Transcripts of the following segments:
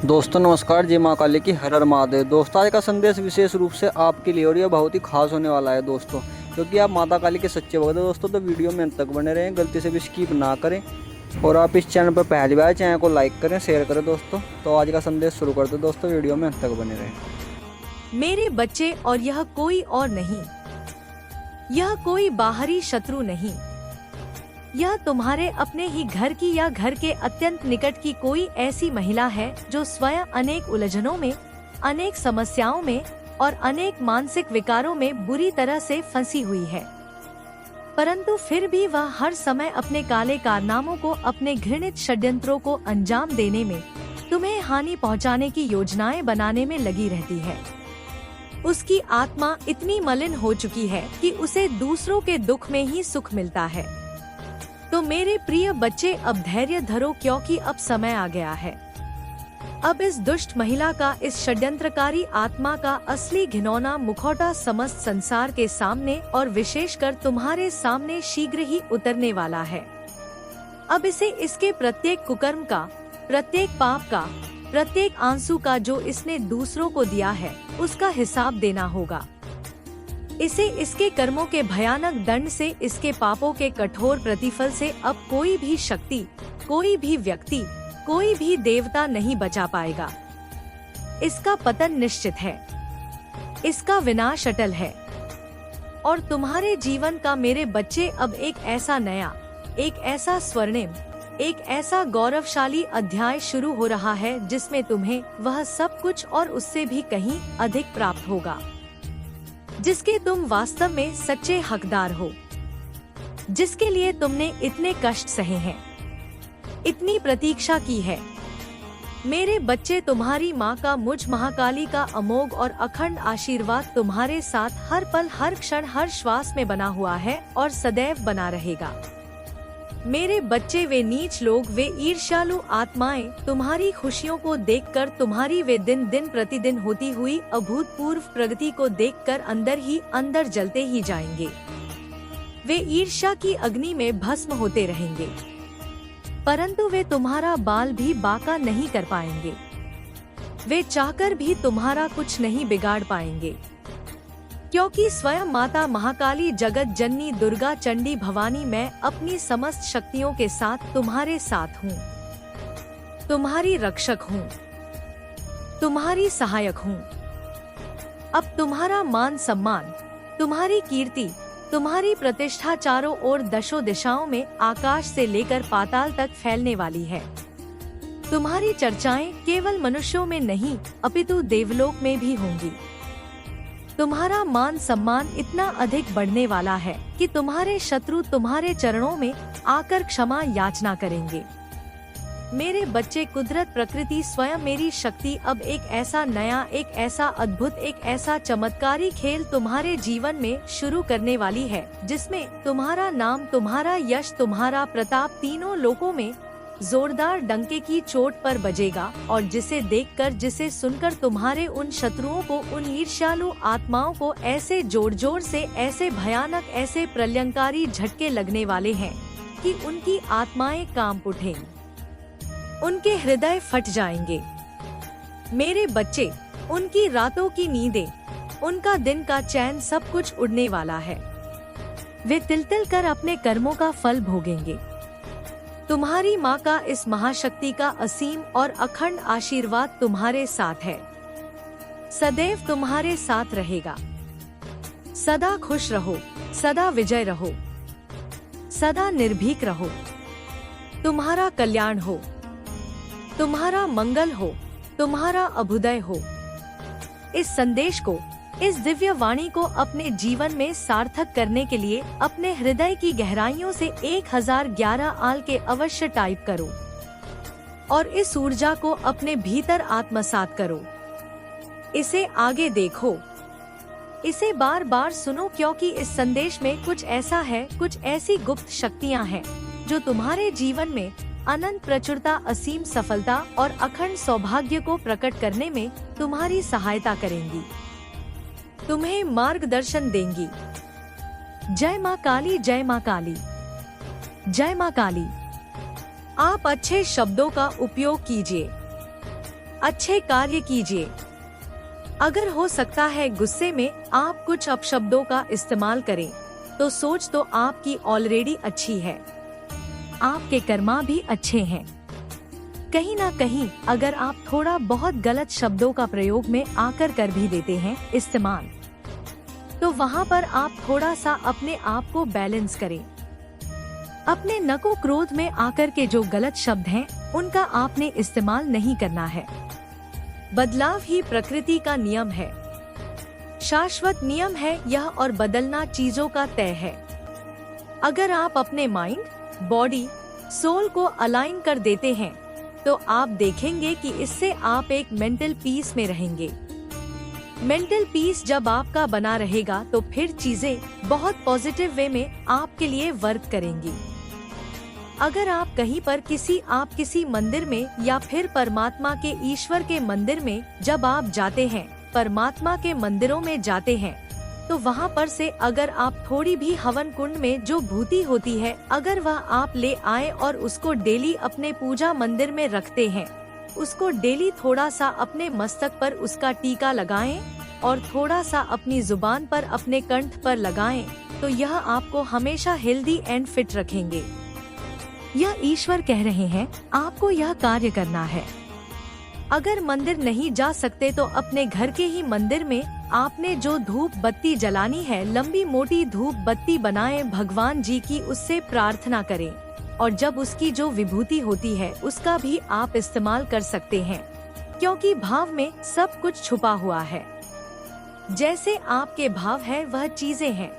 दोस्तों नमस्कार, जय माँ काली की हर हर महादेव। दोस्तों आज का संदेश विशेष रूप से आपके लिए और यह बहुत ही खास होने वाला है दोस्तों, क्योंकि आप माता काली के सच्चे भक्त हो दोस्तों। तो वीडियो में अंत तक बने रहें, गलती से भी स्किप ना करें। और आप इस चैनल पर पहली बार चैनल को लाइक करें, शेयर करें दोस्तों। तो आज का संदेश शुरू करते दोस्तों, वीडियो में अंत तक बने रहें। मेरे बच्चे, और यह कोई और नहीं, यह कोई बाहरी शत्रु नहीं, यह तुम्हारे अपने ही घर की या घर के अत्यंत निकट की कोई ऐसी महिला है जो स्वयं अनेक उलझनों में, अनेक समस्याओं में और अनेक मानसिक विकारों में बुरी तरह से फंसी हुई है। परंतु फिर भी वह हर समय अपने काले कारनामों को, अपने घृणित षड्यंत्रों को अंजाम देने में, तुम्हें हानि पहुंचाने की योजनाएं बनाने में लगी रहती है। उसकी आत्मा इतनी मलिन हो चुकी है कि उसे दूसरों के दुख में ही सुख मिलता है। तो मेरे प्रिय बच्चे, अब धैर्य धरो, क्योंकि अब समय आ गया है। अब इस दुष्ट महिला का, इस षड्यंत्रकारी आत्मा का असली घिनौना मुखौटा समस्त संसार के सामने और विशेषकर तुम्हारे सामने शीघ्र ही उतरने वाला है। अब इसे इसके प्रत्येक कुकर्म का, प्रत्येक पाप का, प्रत्येक आंसू का जो इसने दूसरों को दिया है, उसका हिसाब देना होगा। इसे इसके कर्मों के भयानक दंड से, इसके पापों के कठोर प्रतिफल से अब कोई भी शक्ति, कोई भी व्यक्ति, कोई भी देवता नहीं बचा पाएगा। इसका पतन निश्चित है, इसका विनाश अटल है। और तुम्हारे जीवन का मेरे बच्चे अब एक ऐसा नया, एक ऐसा स्वर्णिम, एक ऐसा गौरवशाली अध्याय शुरू हो रहा है जिसमें तुम्हें वह सब कुछ और उससे भी कहीं अधिक प्राप्त होगा, जिसके तुम वास्तव में सच्चे हकदार हो, जिसके लिए तुमने इतने कष्ट सहे हैं, इतनी प्रतीक्षा की है। मेरे बच्चे, तुम्हारी माँ का, मुझ महाकाली का अमोघ और अखंड आशीर्वाद तुम्हारे साथ हर पल, हर क्षण, हर श्वास में बना हुआ है और सदैव बना रहेगा। मेरे बच्चे, वे नीच लोग, वे ईर्ष्यालु आत्माएं तुम्हारी खुशियों को देखकर, तुम्हारी वे दिन दिन प्रतिदिन होती हुई अभूतपूर्व प्रगति को देखकर अंदर ही अंदर जलते ही जाएंगे। वे ईर्ष्या की अग्नि में भस्म होते रहेंगे, परंतु वे तुम्हारा बाल भी बांका नहीं कर पाएंगे। वे चाहकर भी तुम्हारा कुछ नहीं बिगाड़ पाएंगे, क्योंकि स्वयं माता महाकाली, जगत जननी, दुर्गा, चंडी, भवानी, मैं अपनी समस्त शक्तियों के साथ तुम्हारे साथ हूँ, तुम्हारी रक्षक हूँ, तुम्हारी सहायक हूँ। अब तुम्हारा मान सम्मान, तुम्हारी कीर्ति, तुम्हारी प्रतिष्ठा चारों ओर दशों दिशाओं में, आकाश से लेकर पाताल तक फैलने वाली है। तुम्हारी चर्चाएं केवल मनुष्यों में नहीं अपितु देवलोक में भी होंगी। तुम्हारा मान सम्मान इतना अधिक बढ़ने वाला है कि तुम्हारे शत्रु तुम्हारे चरणों में आकर क्षमा याचना करेंगे। मेरे बच्चे, कुदरत, प्रकृति, स्वयं मेरी शक्ति अब एक ऐसा नया, एक ऐसा अद्भुत, एक ऐसा चमत्कारी खेल तुम्हारे जीवन में शुरू करने वाली है, जिसमें तुम्हारा नाम, तुम्हारा यश, तुम्हारा प्रताप तीनों लोकों में जोरदार डंके की चोट पर बजेगा। और जिसे देखकर, जिसे सुनकर तुम्हारे उन शत्रुओं को, उन ईर्ष्यालु आत्माओं को ऐसे जोर जोर से, ऐसे भयानक, ऐसे प्रलयंकारी झटके लगने वाले हैं कि उनकी आत्माएं कांप उठेंगी, उनके हृदय फट जाएंगे। मेरे बच्चे, उनकी रातों की नींदें, उनका दिन का चैन, सब कुछ उड़ने वाला है। वे तिल तिल कर अपने कर्मों का फल भोगेंगे। तुम्हारी माँ का, इस महाशक्ति का असीम और अखंड आशीर्वाद तुम्हारे साथ है, सदैव तुम्हारे साथ रहेगा। सदा खुश रहो, सदा विजय रहो, सदा निर्भीक रहो। तुम्हारा कल्याण हो, तुम्हारा मंगल हो, तुम्हारा अभुदय हो। इस संदेश को, इस दिव्य वाणी को अपने जीवन में सार्थक करने के लिए अपने हृदय की गहराइयों से 1011 आल के अवश्य टाइप करो और इस ऊर्जा को अपने भीतर आत्मसात करो। इसे आगे देखो, इसे बार बार सुनो, क्योंकि इस संदेश में कुछ ऐसा है, कुछ ऐसी गुप्त शक्तियाँ हैं जो तुम्हारे जीवन में अनंत प्रचुरता, असीम सफलता और अखंड सौभाग्य को प्रकट करने में तुम्हारी सहायता करेंगी, तुम्हें मार्गदर्शन देंगी। जय माँ काली, जय माँ काली, जय माँ काली। आप अच्छे शब्दों का उपयोग कीजिए। अच्छे कार्य कीजिए। अगर हो सकता है गुस्से में आप कुछ अपशब्दों का इस्तेमाल करें, तो सोच तो आपकी ऑलरेडी अच्छी है। आपके कर्मा भी अच्छे हैं। कहीं ना कहीं अगर आप थोड़ा बहुत गलत शब्दों का प्रयोग में आकर कर भी देते हैं इस्तेमाल, तो वहाँ पर आप थोड़ा सा अपने आप को बैलेंस करें। अपने नको क्रोध में आकर के जो गलत शब्द हैं, उनका आपने इस्तेमाल नहीं करना है। बदलाव ही प्रकृति का नियम है, शाश्वत नियम है यह, और बदलना चीजों का तय है। अगर आप अपने माइंड, बॉडी, सोल को अलाइन कर देते हैं, तो आप देखेंगे कि इससे आप एक मेंटल पीस में रहेंगे। मेंटल पीस जब आपका बना रहेगा, तो फिर चीजें बहुत पॉजिटिव वे में आपके लिए वर्क करेंगी। अगर आप कहीं पर किसी मंदिर में या फिर परमात्मा के, ईश्वर के मंदिर में जब आप जाते हैं, परमात्मा के मंदिरों में जाते हैं, तो वहाँ पर से अगर आप थोड़ी भी हवन कुंड में जो भूति होती है, अगर वह आप ले आए और उसको डेली अपने पूजा मंदिर में रखते हैं, उसको डेली थोड़ा सा अपने मस्तक पर उसका टीका लगाएं और थोड़ा सा अपनी जुबान पर, अपने कंठ पर लगाएं, तो यह आपको हमेशा हेल्दी एंड फिट रखेंगे। यह ईश्वर कह रहे हैं, आपको यह कार्य करना है। अगर मंदिर नहीं जा सकते, तो अपने घर के ही मंदिर में आपने जो धूप बत्ती जलानी है, लंबी मोटी धूप बत्ती बनाएं, भगवान जी की उससे प्रार्थना करें, और जब उसकी जो विभूति होती है उसका भी आप इस्तेमाल कर सकते हैं, क्योंकि भाव में सब कुछ छुपा हुआ है। जैसे आपके भाव है वह चीजें हैं।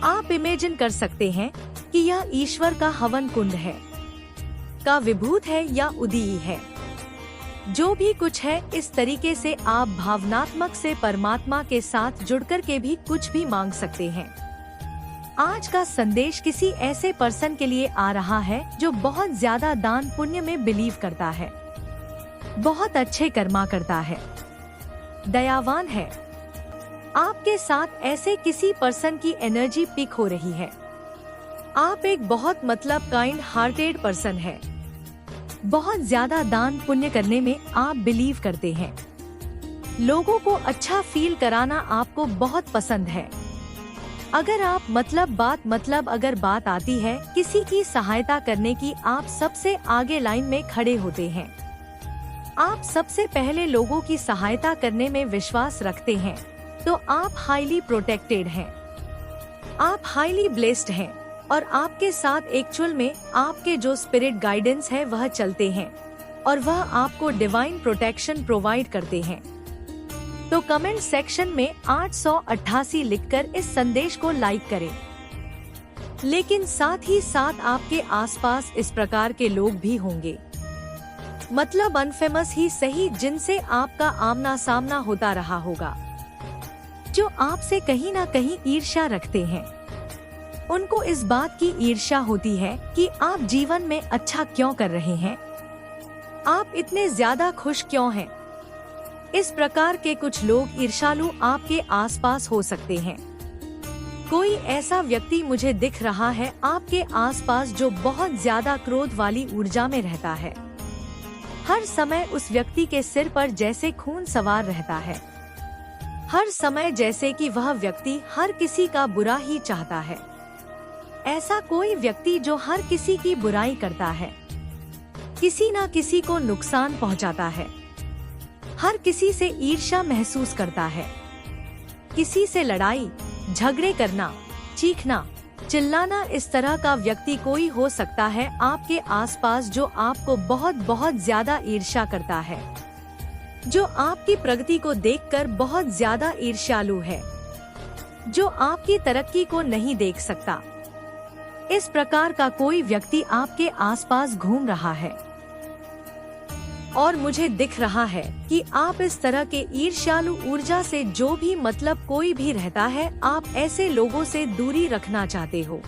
आप इमेजिन कर सकते हैं कि यह ईश्वर का हवन कुंड है, का विभूत है या उदीय है, जो भी कुछ है, इस तरीके से आप भावनात्मक से परमात्मा के साथ जुड़कर के भी कुछ भी मांग सकते हैं। आज का संदेश किसी ऐसे पर्सन के लिए आ रहा है जो बहुत ज्यादा दान पुण्य में बिलीव करता है, बहुत अच्छे कर्मा करता है, दयावान है। आपके साथ ऐसे किसी पर्सन की एनर्जी पिक हो रही है। आप एक बहुत काइंड हार्टेड पर्सन है। बहुत ज्यादा दान पुण्य करने में आप बिलीव करते हैं। लोगों को अच्छा फील कराना आपको बहुत पसंद है। अगर आप अगर बात आती है किसी की सहायता करने की, आप सबसे आगे लाइन में खड़े होते हैं। आप सबसे पहले लोगों की सहायता करने में विश्वास रखते हैं, तो आप हाईली प्रोटेक्टेड हैं। आप हाईली ब्लेस्ड हैं, और आपके साथ एक्चुअल में आपके जो स्पिरिट गाइडेंस है वह चलते हैं, और वह आपको डिवाइन प्रोटेक्शन प्रोवाइड करते हैं। तो कमेंट सेक्शन में 888 लिखकर इस संदेश को लाइक करें। लेकिन साथ ही साथ आपके आसपास इस प्रकार के लोग भी होंगे, अनफेमस ही सही, जिनसे आपका आमना सामना होता रहा होगा, जो आपसे कहीं ना कहीं ईर्ष्या रखते हैं। उनको इस बात की ईर्ष्या होती है कि आप जीवन में अच्छा क्यों कर रहे हैं, आप इतने ज्यादा खुश क्यों हैं। इस प्रकार के कुछ लोग ईर्ष्यालु आपके आसपास हो सकते हैं। कोई ऐसा व्यक्ति मुझे दिख रहा है आपके आसपास जो बहुत ज्यादा क्रोध वाली ऊर्जा में रहता है। हर समय उस व्यक्ति के सिर पर जैसे खून सवार रहता है। हर समय जैसे कि वह व्यक्ति हर किसी का बुरा ही चाहता है। ऐसा कोई व्यक्ति जो हर किसी की बुराई करता है, किसी ना किसी को नुकसान पहुंचाता है, हर किसी से ईर्ष्या महसूस करता है, किसी से लड़ाई झगड़े करना, चीखना, चिल्लाना, इस तरह का व्यक्ति कोई हो सकता है आपके आसपास जो आपको बहुत ज्यादा ईर्ष्या करता है, जो आपकी प्रगति को देखकर बहुत ज्यादा ईर्ष्यालु है, जो आपकी तरक्की को नहीं देख सकता। इस प्रकार का कोई व्यक्ति आपके आसपास घूम रहा है, और मुझे दिख रहा है कि आप इस तरह के ईर्ष्यालु ऊर्जा से जो भी कोई भी रहता है, आप ऐसे लोगों से दूरी रखना चाहते हो।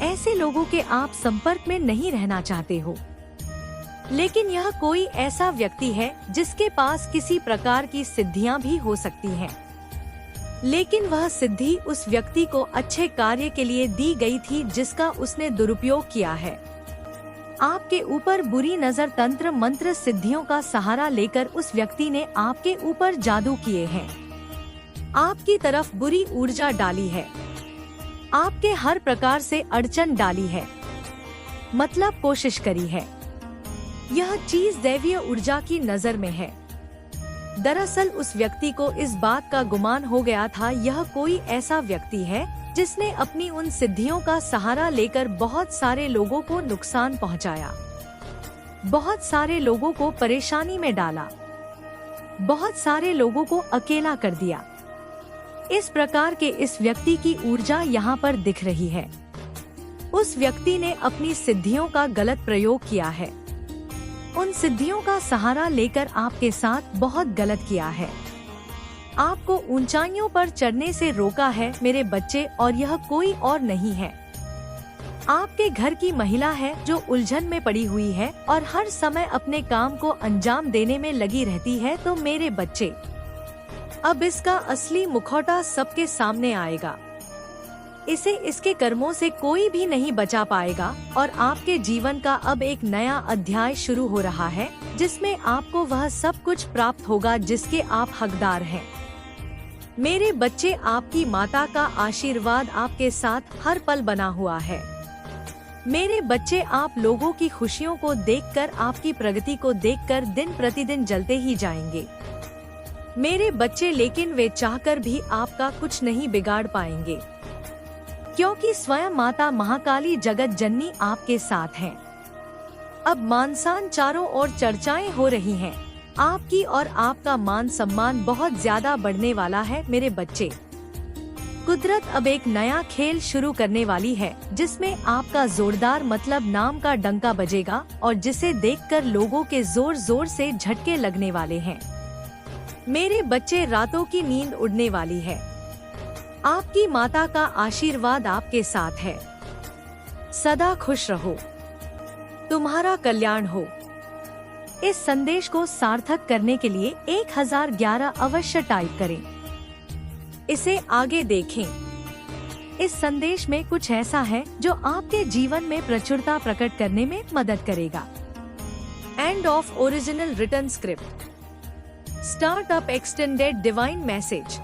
ऐसे लोगों के आप संपर्क में नहीं रहना चाहते हो। लेकिन यह कोई ऐसा व्यक्ति है जिसके पास किसी प्रकार की सिद्धियां भी हो सकती हैं, लेकिन वह सिद्धि उस व्यक्ति को अच्छे कार्य के लिए दी गई थी जिसका उसने दुरुपयोग किया है। आपके ऊपर बुरी नजर, तंत्र मंत्र सिद्धियों का सहारा लेकर उस व्यक्ति ने आपके ऊपर जादू किए हैं, आपकी तरफ बुरी ऊर्जा डाली है, आपके हर प्रकार से अड़चन डाली है, मतलब कोशिश करी है। यह चीज दैवीय ऊर्जा की नजर में है। दरअसल उस व्यक्ति को इस बात का गुमान हो गया था यह कोई ऐसा व्यक्ति है जिसने अपनी उन सिद्धियों का सहारा लेकर बहुत सारे लोगों को नुकसान पहुंचाया, बहुत सारे लोगों को परेशानी में डाला, बहुत सारे लोगों को अकेला कर दिया। इस प्रकार के इस व्यक्ति की ऊर्जा यहाँ पर दिख रही है। उस व्यक्ति ने अपनी सिद्धियों का गलत प्रयोग किया है, उन सिद्धियों का सहारा लेकर आपके साथ बहुत गलत किया है, आपको ऊंचाइयों पर चढ़ने से रोका है मेरे बच्चे, और यह कोई और नहीं है, आपके घर की महिला है जो उलझन में पड़ी हुई है और हर समय अपने काम को अंजाम देने में लगी रहती है। तो मेरे बच्चे, अब इसका असली मुखौटा सबके सामने आएगा। इसे इसके कर्मों से कोई भी नहीं बचा पाएगा और आपके जीवन का अब एक नया अध्याय शुरू हो रहा है जिसमें आपको वह सब कुछ प्राप्त होगा जिसके आप हकदार हैं। मेरे बच्चे, आपकी माता का आशीर्वाद आपके साथ हर पल बना हुआ है। मेरे बच्चे, आप लोगों की खुशियों को देखकर, आपकी प्रगति को देखकर दिन प्रतिदिन जलते ही जाएंगे। मेरे बच्चे, लेकिन वे चाहकर भी आपका कुछ नहीं बिगाड़ पाएंगे, क्योंकि स्वयं माता महाकाली जगत जननी आपके साथ हैं। अब मानसान चारों ओर चर्चाएं हो रही हैं। आपकी और आपका मान सम्मान बहुत ज्यादा बढ़ने वाला है मेरे बच्चे। कुदरत अब एक नया खेल शुरू करने वाली है जिसमें आपका जोरदार मतलब नाम का डंका बजेगा और जिसे देखकर लोगों के जोर जोर से झटके लगने वाले हैं। मेरे बच्चे, रातों की नींद उड़ने वाली है। आपकी माता का आशीर्वाद आपके साथ है। सदा खुश रहो, तुम्हारा कल्याण हो। इस संदेश को सार्थक करने के लिए 1011 अवश्य टाइप करें। इसे आगे देखें। इस संदेश में कुछ ऐसा है जो आपके जीवन में प्रचुरता प्रकट करने में मदद करेगा। End of original written script. Start up extended divine message.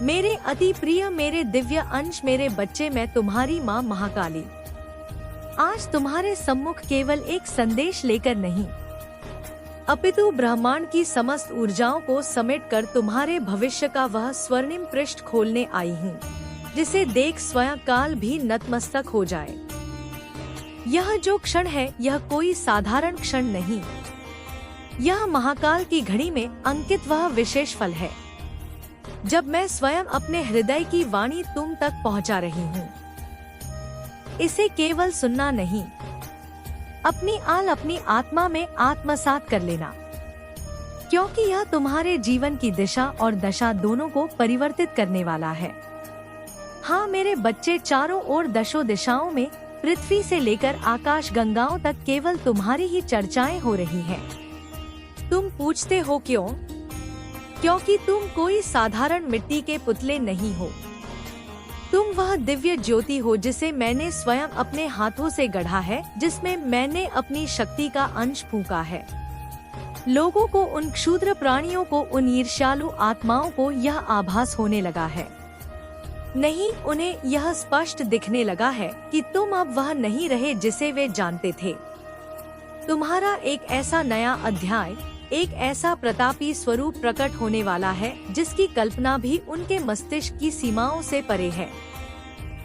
मेरे अति प्रिय मेरे दिव्य अंश, मेरे बच्चे, मैं तुम्हारी माँ महाकाली आज तुम्हारे सम्मुख केवल एक संदेश लेकर नहीं, अपितु ब्रह्मांड की समस्त ऊर्जाओं को समेटकर तुम्हारे भविष्य का वह स्वर्णिम पृष्ठ खोलने आई हूँ जिसे देख स्वयं काल भी नतमस्तक हो जाए। यह जो क्षण है यह कोई साधारण क्षण नहीं, यह महाकाल की घड़ी में अंकित वह विशेष फल है जब मैं स्वयं अपने हृदय की वाणी तुम तक पहुंचा रही हूँ। इसे केवल सुनना नहीं, अपनी आत्मा में आत्मसात कर लेना, क्योंकि यह तुम्हारे जीवन की दिशा और दशा दोनों को परिवर्तित करने वाला है। हाँ मेरे बच्चे, चारों ओर दशों दिशाओं में, पृथ्वी से लेकर आकाश गंगाओं तक केवल तुम्हारी ही चर्चाएं हो रही हैं। तुम पूछते हो क्यों? क्योंकि तुम कोई साधारण मिट्टी के पुतले नहीं हो। तुम वह दिव्य ज्योति हो जिसे मैंने स्वयं अपने हाथों से गढ़ा है, जिसमें मैंने अपनी शक्ति का अंश फूंका है। लोगों को, उन क्षुद्र प्राणियों को, उन ईर्ष्यालु आत्माओं को यह आभास होने लगा है, नहीं, उन्हें यह स्पष्ट दिखने लगा है कि तुम अब वह नहीं रहे जिसे वे जानते थे। तुम्हारा एक ऐसा नया अध्याय, एक ऐसा प्रतापी स्वरूप प्रकट होने वाला है जिसकी कल्पना भी उनके मस्तिष्क की सीमाओं से परे है।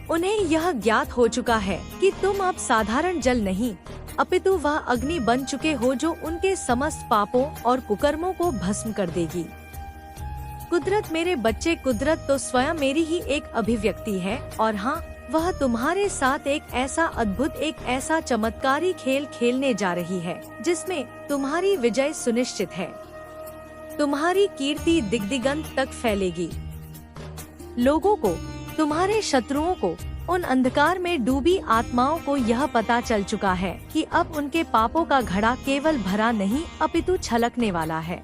उन्हें यह ज्ञात हो चुका है कि तुम अब साधारण जल नहीं, अपितु वह अग्नि बन चुके हो जो उनके समस्त पापों और कुकर्मों को भस्म कर देगी। कुदरत, मेरे बच्चे, कुदरत तो स्वयं मेरी ही एक अभिव्यक्ति है और हाँ, वह तुम्हारे साथ एक ऐसा अद्भुत, एक ऐसा चमत्कारी खेल खेलने जा रही है जिसमें तुम्हारी विजय सुनिश्चित है। तुम्हारी कीर्ति दिग्दिगंत तक फैलेगी। लोगों को, तुम्हारे शत्रुओं को, उन अंधकार में डूबी आत्माओं को यह पता चल चुका है कि अब उनके पापों का घड़ा केवल भरा नहीं अपितु छलकने वाला है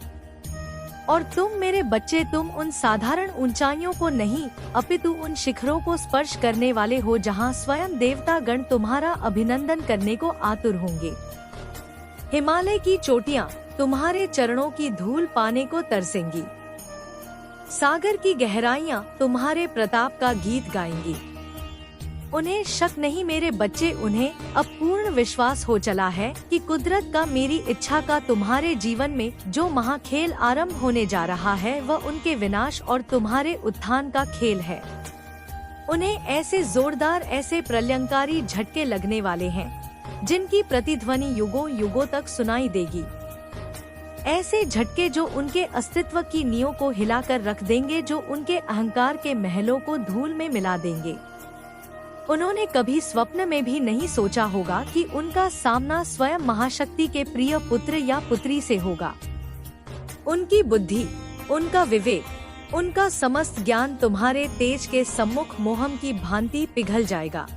और तुम मेरे बच्चे, तुम उन साधारण ऊंचाइयों को नहीं अपितु उन शिखरों को स्पर्श करने वाले हो जहां स्वयं देवता गण तुम्हारा अभिनंदन करने को आतुर होंगे। हिमालय की चोटियां तुम्हारे चरणों की धूल पाने को तरसेंगी। सागर की गहराइयां तुम्हारे प्रताप का गीत गाएंगी। उन्हें शक नहीं मेरे बच्चे, उन्हें अब पूर्ण विश्वास हो चला है कि कुदरत का मेरी इच्छा का तुम्हारे जीवन में जो महाखेल आरंभ होने जा रहा है वह उनके विनाश और तुम्हारे उत्थान का खेल है। उन्हें ऐसे जोरदार, ऐसे प्रलयंकारी झटके लगने वाले हैं जिनकी प्रतिध्वनि युगों युगों तक सुनाई देगी। ऐसे झटके जो उनके अस्तित्व की नींव को हिलाकर रख देंगे, जो उनके अहंकार के महलों को धूल में मिला देंगे। उन्होंने कभी स्वप्न में भी नहीं सोचा होगा कि उनका सामना स्वयं महाशक्ति के प्रिय पुत्र या पुत्री से होगा। उनकी बुद्धि, उनका विवेक, उनका समस्त ज्ञान तुम्हारे तेज के सम्मुख मोहम की भांति पिघल जाएगा।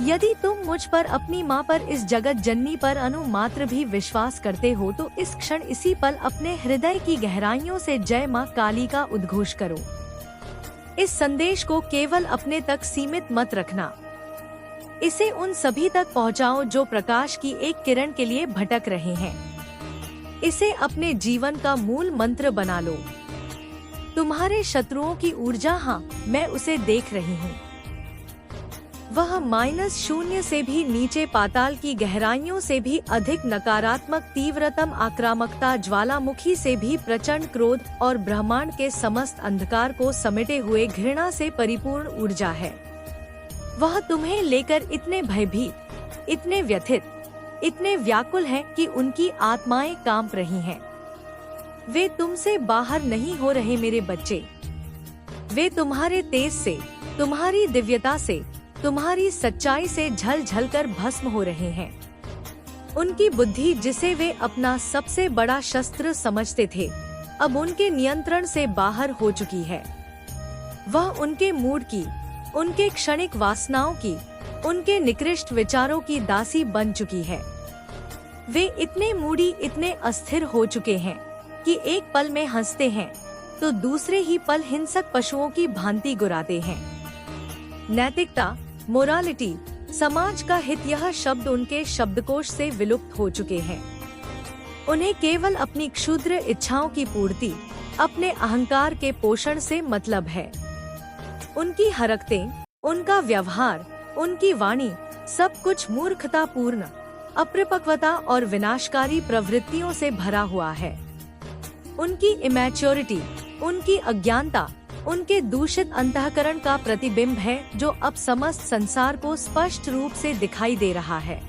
यदि तुम मुझ पर, अपनी माँ पर, इस जगत जननी पर अनुमात्र भी विश्वास करते हो तो इस क्षण इसी पल अपने हृदय की गहराइयों से जय माँ काली का उद्घोष करो। इस संदेश को केवल अपने तक सीमित मत रखना, इसे उन सभी तक पहुंचाओ जो प्रकाश की एक किरण के लिए भटक रहे हैं। इसे अपने जीवन का मूल मंत्र बना लो। तुम्हारे शत्रुओं की ऊर्जा, हाँ मैं उसे देख रही हूँ, वह -0 से भी नीचे पाताल की गहराइयों से भी अधिक नकारात्मक, तीव्रतम आक्रामकता, ज्वालामुखी से भी प्रचंड क्रोध और ब्रह्मांड के समस्त अंधकार को समेटे हुए घृणा से परिपूर्ण ऊर्जा है। वह तुम्हें लेकर इतने भयभीत, इतने व्यथित, इतने व्याकुल हैं कि उनकी आत्माएं कांप रही हैं। वे तुमसे बाहर नहीं हो रहे मेरे बच्चे। वे तुम्हारे तेज से, तुम्हारी दिव्यता से, तुम्हारी सच्चाई से झल झल कर भस्म हो रहे हैं। उनकी बुद्धि, जिसे वे अपना सबसे बड़ा शस्त्र समझते थे, अब उनके नियंत्रण से बाहर हो चुकी है। वह उनके मूड की, उनके क्षणिक वासनाओं की, उनके निकृष्ट विचारों की दासी बन चुकी है। वे इतने मूडी, इतने अस्थिर हो चुके हैं कि एक पल में हंसते हैं तो दूसरे ही पल हिंसक पशुओं की भांति गुर्राते हैं। नैतिकता, मोरालिटी, समाज का हित, यह शब्द उनके शब्दकोश से विलुप्त हो चुके हैं। उन्हें केवल अपनी क्षुद्र इच्छाओं की पूर्ति, अपने अहंकार के पोषण से मतलब है। उनकी हरकतें, उनका व्यवहार, उनकी वाणी, सब कुछ मूर्खतापूर्ण, अपरिपक्वता और विनाशकारी प्रवृत्तियों से भरा हुआ है। उनकी इमैच्योरिटी, उनकी अज्ञानता, उनके दूषित अंतःकरण का प्रतिबिंब है जो अब समस्त संसार को स्पष्ट रूप से दिखाई दे रहा है।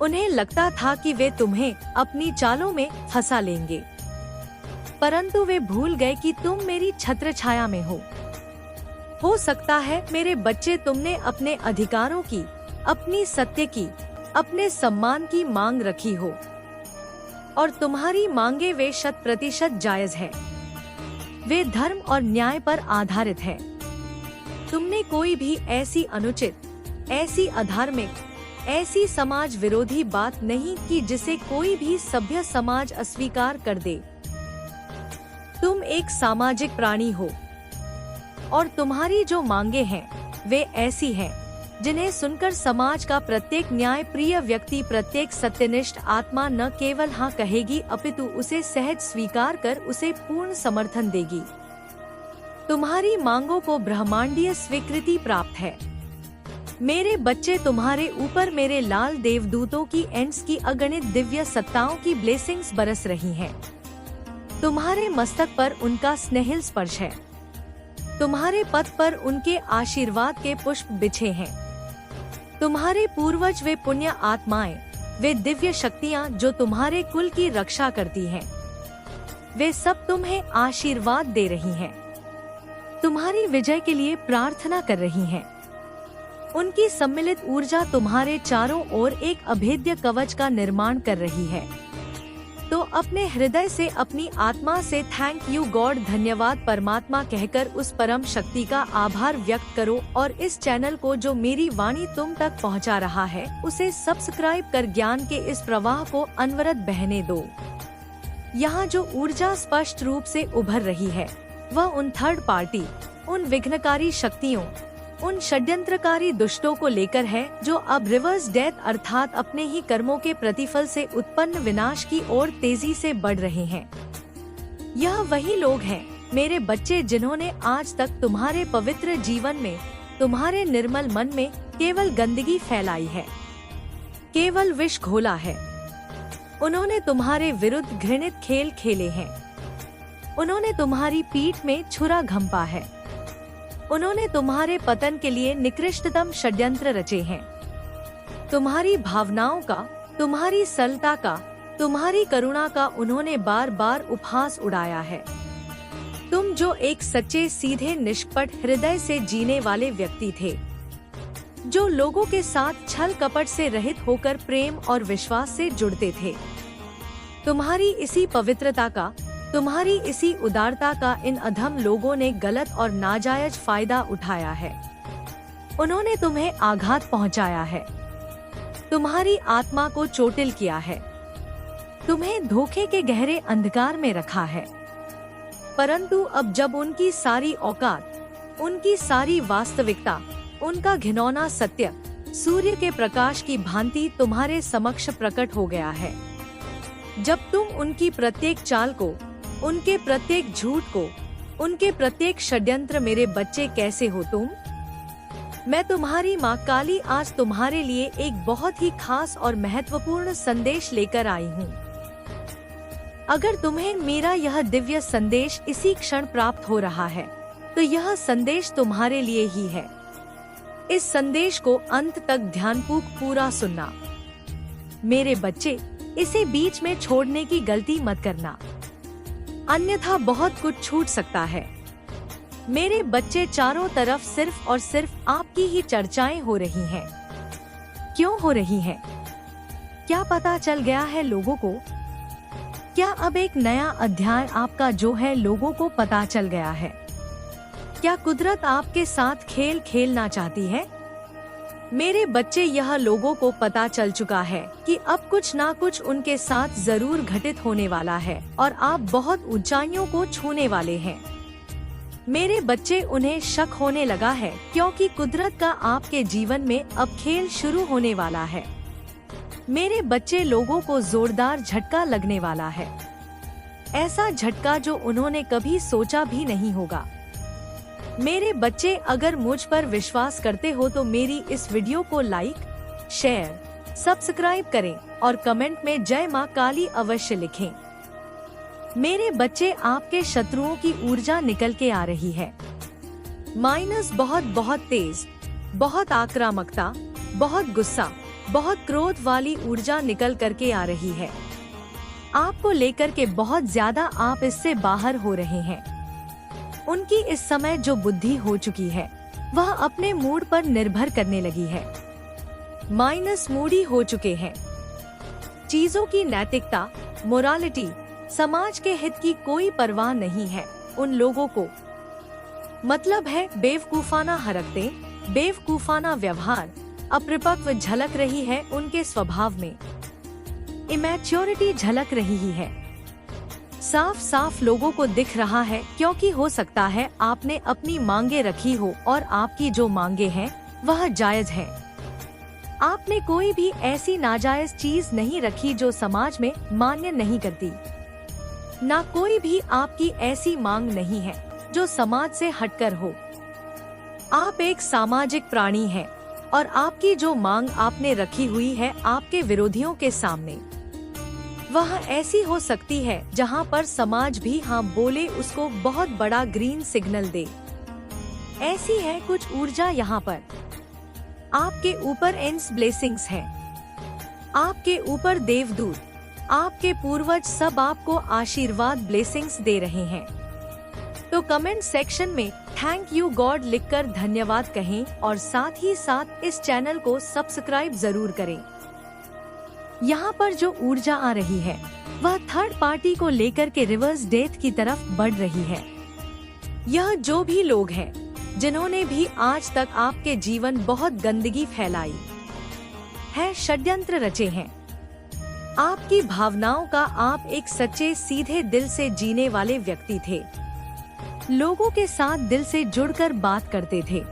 उन्हें लगता था कि वे तुम्हें अपनी चालों में फंसा लेंगे, परंतु वे भूल गए कि तुम मेरी छत्र छाया में हो सकता है मेरे बच्चे तुमने अपने अधिकारों की, अपनी सत्य की, अपने सम्मान की मांग रखी हो, और तुम्हारी मांगे वे 100% जायज है। वे धर्म और न्याय पर आधारित है। तुमने कोई भी ऐसी अनुचित, ऐसी अधार्मिक, ऐसी समाज विरोधी बात नहीं की जिसे कोई भी सभ्य समाज अस्वीकार कर दे। तुम एक सामाजिक प्राणी हो और तुम्हारी जो मांगे हैं वे ऐसी हैं जिन्हें सुनकर समाज का प्रत्येक न्याय प्रिय व्यक्ति, प्रत्येक सत्यनिष्ठ आत्मा न केवल हाँ कहेगी अपितु उसे सहज स्वीकार कर उसे पूर्ण समर्थन देगी। तुम्हारी मांगों को ब्रह्मांडीय स्वीकृति प्राप्त है। मेरे बच्चे, तुम्हारे ऊपर मेरे लाल देवदूतों की एंड्स की अगणित दिव्य सत्ताओं की ब्लेसिंग्स बरस रही हैं। तुम्हारे मस्तक पर उनका स्नेहिल स्पर्श है। तुम्हारे पथ पर उनके आशीर्वाद के पुष्प बिछे हैं। तुम्हारे पूर्वज, वे पुण्य आत्माएं, वे दिव्य शक्तियां जो तुम्हारे कुल की रक्षा करती हैं, वे सब तुम्हें आशीर्वाद दे रही हैं, तुम्हारी विजय के लिए प्रार्थना कर रही हैं। उनकी सम्मिलित ऊर्जा तुम्हारे चारों ओर एक अभेद्य कवच का निर्माण कर रही है। तो अपने हृदय से, अपनी आत्मा से थैंक यू गॉड, धन्यवाद परमात्मा कहकर उस परम शक्ति का आभार व्यक्त करो और इस चैनल को जो मेरी वाणी तुम तक पहुंचा रहा है उसे सब्सक्राइब कर ज्ञान के इस प्रवाह को अनवरत बहने दो। यहाँ जो ऊर्जा स्पष्ट रूप से उभर रही है वह उन थर्ड पार्टी, उन विघ्नकारी शक्तियों, उन षड्यंत्रकारी दुष्टों को लेकर है जो अब रिवर्स डेथ अर्थात अपने ही कर्मों के प्रतिफल से उत्पन्न विनाश की ओर तेजी से बढ़ रहे हैं। यह वही लोग हैं मेरे बच्चे जिन्होंने आज तक तुम्हारे पवित्र जीवन में, तुम्हारे निर्मल मन में केवल गंदगी फैलाई है, केवल विष घोला है। उन्होंने तुम्हारे विरुद्ध घृणित खेल खेले हैं। उन्होंने तुम्हारी पीठ में छुरा घंपा है। उन्होंने तुम्हारे पतन के लिए निकृष्टतम षड्यंत्र रचे हैं। तुम्हारी भावनाओं का, तुम्हारी सरलता का, तुम्हारी करुणा का उन्होंने बार बार उपहास उड़ाया है। तुम जो एक सच्चे, सीधे, निष्कपट हृदय से जीने वाले व्यक्ति थे, जो लोगों के साथ छल कपट से रहित होकर प्रेम और विश्वास से जुड़ते थे, तुम्हारी इसी पवित्रता का, तुम्हारी इसी उदारता का इन अधम लोगों ने गलत और नाजायज फायदा उठाया है। उन्होंने तुम्हें आघात पहुंचाया है, तुम्हारी आत्मा को चोटिल किया है, तुम्हें धोखे के गहरे अंधकार में रखा है। परंतु अब जब उनकी सारी औकात, उनकी सारी वास्तविकता, उनका घिनौना सत्य सूर्य के प्रकाश की भांति तुम्हारे समक्ष प्रकट हो गया है, जब तुम उनकी प्रत्येक चाल को, उनके प्रत्येक झूठ को, उनके प्रत्येक षड्यंत्र, मेरे बच्चे कैसे हो तुम? मैं तुम्हारी माँ काली आज तुम्हारे लिए एक बहुत ही खास और महत्वपूर्ण संदेश लेकर आई हूँ। अगर तुम्हें मेरा यह दिव्य संदेश इसी क्षण प्राप्त हो रहा है तो यह संदेश तुम्हारे लिए ही है। इस संदेश को अंत तक ध्यानपूर्वक पूरा सुनना। मेरे बच्चे, इसे बीच में छोड़ने की गलती मत करना, अन्यथा बहुत कुछ छूट सकता है। मेरे बच्चे, चारों तरफ सिर्फ और सिर्फ आपकी ही चर्चाएं हो रही हैं। क्यों हो रही हैं? क्या पता चल गया है लोगों को? क्या अब एक नया अध्याय आपका जो है लोगों को पता चल गया है? क्या कुदरत आपके साथ खेल खेलना चाहती है? मेरे बच्चे, यह लोगों को पता चल चुका है कि अब कुछ ना कुछ उनके साथ जरूर घटित होने वाला है और आप बहुत ऊंचाइयों को छूने वाले हैं। मेरे बच्चे, उन्हें शक होने लगा है क्योंकि कुदरत का आपके जीवन में अब खेल शुरू होने वाला है। मेरे बच्चे, लोगों को जोरदार झटका लगने वाला है, ऐसा झटका जो उन्होंने कभी सोचा भी नहीं होगा। मेरे बच्चे, अगर मुझ पर विश्वास करते हो तो मेरी इस वीडियो को लाइक, शेयर, सब्सक्राइब करें और कमेंट में जय मां काली अवश्य लिखें। मेरे बच्चे, आपके शत्रुओं की ऊर्जा निकल के आ रही है। माइनस बहुत तेज, बहुत आक्रामकता, बहुत गुस्सा, बहुत क्रोध वाली ऊर्जा निकल करके आ रही है। आपको लेकर के बहुत ज्यादा आप इससे बाहर हो रहे हैं। उनकी इस समय जो बुद्धि हो चुकी है वह अपने मूड पर निर्भर करने लगी है। माइनस मूडी हो चुके हैं। चीजों की नैतिकता, मोरालिटी, समाज के हित की कोई परवाह नहीं है उन लोगों को। मतलब है बेवकूफाना हरकतें, बेवकूफाना व्यवहार, अपरिपक्व झलक रही है उनके स्वभाव में। इमैच्योरिटी झलक रही ही है। साफ साफ लोगों को दिख रहा है, क्योंकि हो सकता है आपने अपनी मांगे रखी हो और आपकी जो मांगे हैं वह जायज है। आपने कोई भी ऐसी नाजायज चीज नहीं रखी जो समाज में मान्य नहीं करती। ना कोई भी आपकी ऐसी मांग नहीं है जो समाज से हटकर हो। आप एक सामाजिक प्राणी हैं और आपकी जो मांग आपने रखी हुई है आपके विरोधियों के सामने, वह ऐसी हो सकती है जहां पर समाज भी हाँ बोले, उसको बहुत बड़ा ग्रीन सिग्नल दे। ऐसी है कुछ ऊर्जा यहाँ पर। आपके ऊपर एंस ब्लेसिंग्स हैं। आपके ऊपर देवदूत, आपके पूर्वज सब आपको आशीर्वाद ब्लेसिंग्स दे रहे हैं। तो कमेंट सेक्शन में थैंक यू गॉड लिखकर धन्यवाद कहें और साथ ही साथ इस चैनल को सब्सक्राइब जरूर करें। यहाँ पर जो ऊर्जा आ रही है वह थर्ड पार्टी को लेकर के रिवर्स डेथ की तरफ बढ़ रही है। यह जो भी लोग हैं जिन्होंने भी आज तक आपके जीवन बहुत गंदगी फैलाई है, षड्यंत्र रचे हैं, आपकी भावनाओं का आप एक सच्चे सीधे दिल से जीने वाले व्यक्ति थे। लोगों के साथ दिल से जुड़कर बात करते थे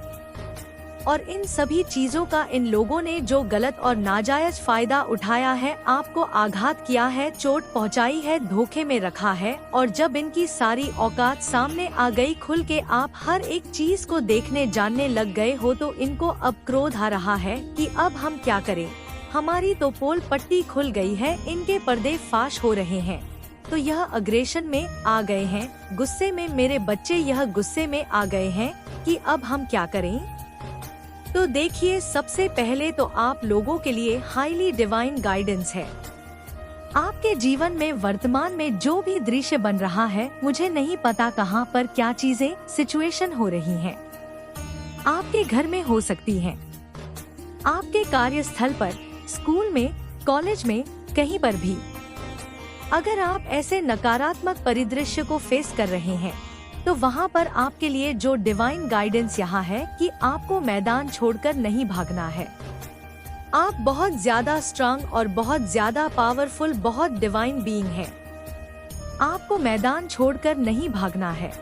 और इन सभी चीजों का इन लोगों ने जो गलत और नाजायज फायदा उठाया है, आपको आघात किया है, चोट पहुंचाई है, धोखे में रखा है। और जब इनकी सारी औकात सामने आ गई, खुल के आप हर एक चीज को देखने जानने लग गए हो, तो इनको अब क्रोध आ रहा है कि अब हम क्या करें। हमारी तो पोल पट्टी खुल गई है, इनके पर्दे फाश हो रहे हैं। तो यह अग्रेशन में आ गए हैं, गुस्से में मेरे बच्चे यह गुस्से में आ गए हैं कि अब हम क्या करें। तो देखिए, सबसे पहले तो आप लोगों के लिए हाईली डिवाइन गाइडेंस है। आपके जीवन में वर्तमान में जो भी दृश्य बन रहा है, मुझे नहीं पता कहां पर क्या चीजें सिचुएशन हो रही हैं। आपके घर में हो सकती हैं, आपके कार्यस्थल पर, स्कूल में, कॉलेज में, कहीं पर भी। अगर आप ऐसे नकारात्मक परिदृश्य को फेस कर रहे हैं, तो वहाँ पर आपके लिए जो डिवाइन गाइडेंस यहाँ है कि आपको मैदान छोड़कर नहीं भागना है। आप बहुत ज्यादा स्ट्रांग और बहुत ज्यादा पावरफुल, बहुत डिवाइन बीइंग है। आपको मैदान छोड़कर नहीं भागना है।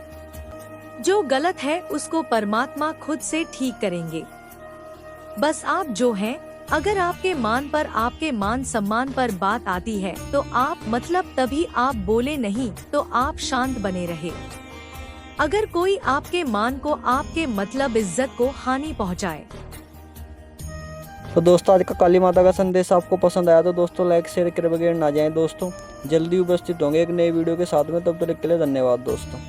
जो गलत है उसको परमात्मा खुद से ठीक करेंगे। बस आप जो हैं, अगर आपके मान पर, आपके मान सम्मान पर बात आती है, तो आप मतलब तभी आप बोले नहीं, तो आप शांत बने रहे। अगर कोई आपके मान को, आपके मतलब इज्जत को हानि पहुंचाए। तो दोस्तों, आज का काली माता का संदेश आपको पसंद आया तो दोस्तों लाइक शेयर करे बगैर ना जाएं। दोस्तों जल्दी उपस्थित होंगे एक नए वीडियो के साथ में, तब तक के लिए धन्यवाद दोस्तों।